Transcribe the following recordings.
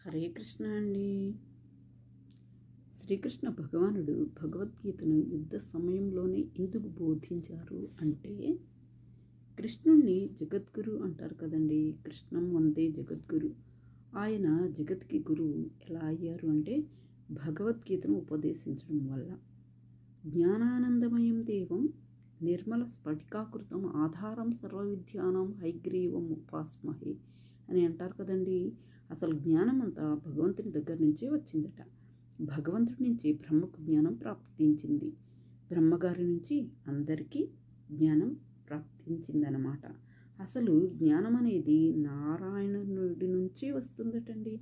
హరే కృష్ణ అండి. శ్రీకృష్ణ భగవానుడు భగవద్గీతను యుద్ధ సమయంలోనే ఎందుకు బోధించారు అంటే, కృష్ణుణ్ణి జగద్గురు అంటారు కదండి. కృష్ణం వందే జగద్గురు. ఆయన జగత్కి గురువు ఎలా అయ్యారు అంటే, భగవద్గీతను ఉపదేశించడం వల్ల. జ్ఞానానందమయం దేవం నిర్మల స్ఫటికాకృతం ఆధారం సర్వ విద్యానాం హైగ్రీవం ఉపాస్మహే అని అంటారు కదండి. అసలు జ్ఞానం అంతా భగవంతుని దగ్గర నుంచే వచ్చిందట. భగవంతుడి నుంచి బ్రహ్మకు జ్ఞానం ప్రాప్తించింది. బ్రహ్మగారి నుంచి అందరికీ జ్ఞానం ప్రాప్తించిందనమాట. అసలు జ్ఞానం అనేది నారాయణుడి నుంచి వస్తుందటండి.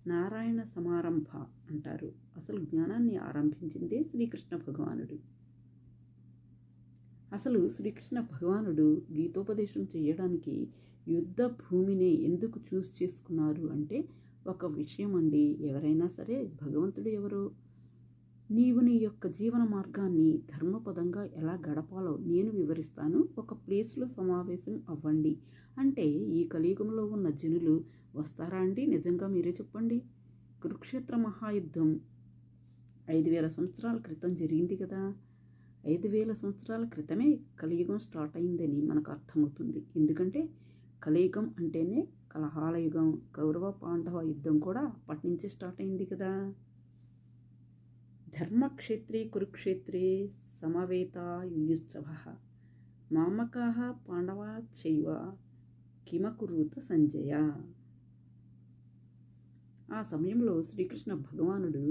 నారాయణ సమారంభ అంటారు. అసలు జ్ఞానాన్ని ఆరంభించిందే శ్రీకృష్ణ భగవానుడు. అసలు శ్రీకృష్ణ భగవానుడు గీతోపదేశం చేయడానికి యుద్ధ భూమిని ఎందుకు చూస్ చేసుకున్నారు అంటే, ఒక విషయం అండి. ఎవరైనా సరే భగవంతుడు ఎవరో, నీవు నీ యొక్క జీవన మార్గాన్ని ధర్మపదంగా ఎలా గడపాలో నేను వివరిస్తాను, ఒక ప్లేస్లో సమావేశం అవ్వండి అంటే, ఈ కలియుగంలో ఉన్న జనులు వస్తారా అండి? నిజంగా మీరే చెప్పండి. కురుక్షేత్ర మహాయుద్ధం 5000 సంవత్సరాల క్రితం జరిగింది కదా. 5000 సంవత్సరాల క్రితమే కలియుగం స్టార్ట్ అయిందని మనకు అర్థమవుతుంది. ఎందుకంటే కలియుగం అంటేనే కలహాల యుగం. కౌరవ పాండవ యుద్ధం కూడా అప్పటి నుంచే స్టార్ట్ అయింది కదా. ధర్మక్షేత్రే కురుక్షేత్రే సమవేత యుయుత్సవ మామకాః పాండవా చైవ కిమకురూత సంజయ. ఆ సమయంలో శ్రీకృష్ణ భగవానుడు,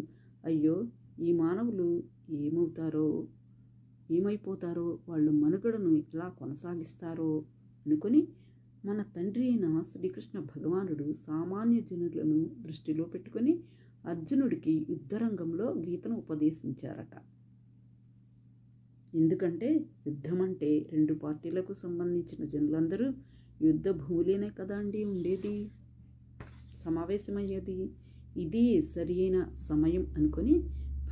అయ్యో ఈ మానవులు ఏమైపోతారో, వాళ్ళు మనుగడను ఎలా కొనసాగిస్తారో అనుకొని, మన తండ్రి అయిన శ్రీకృష్ణ భగవానుడు సామాన్య జనులను దృష్టిలో పెట్టుకొని అర్జునుడికి యుద్ధరంగంలో గీతను ఉపదేశించారట. ఎందుకంటే యుద్ధం అంటే 2 పార్టీలకు సంబంధించిన జనులందరూ యుద్ధ భూమిలోనే కదా అండి ఉండేది, సమావేశమయ్యేది. ఇది సరి అయిన సమయం అనుకొని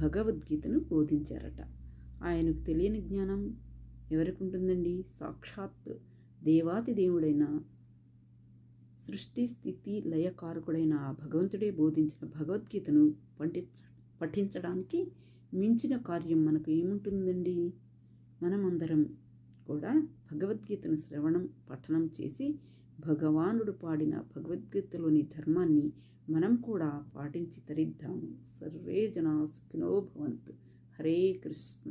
భగవద్గీతను బోధించారట. ఆయనకు తెలియని జ్ఞానం ఎవరికి ఉంటుందండి? సాక్షాత్ దేవాతి దేవుడైన, సృష్టి స్థితి లయకారకుడైన భగవంతుడే బోధించిన భగవద్గీతను పఠించడానికి మించిన కార్యం మనకు ఏముంటుందండి? మనమందరం కూడా భగవద్గీతను శ్రవణం పఠనం చేసి భగవానుడు పాడిన భగవద్గీతలోని ధర్మాన్ని మనం కూడా పాటించి తరిద్దాము. సర్వే జనా సుఖినో భవంతు. హరే కృష్ణ.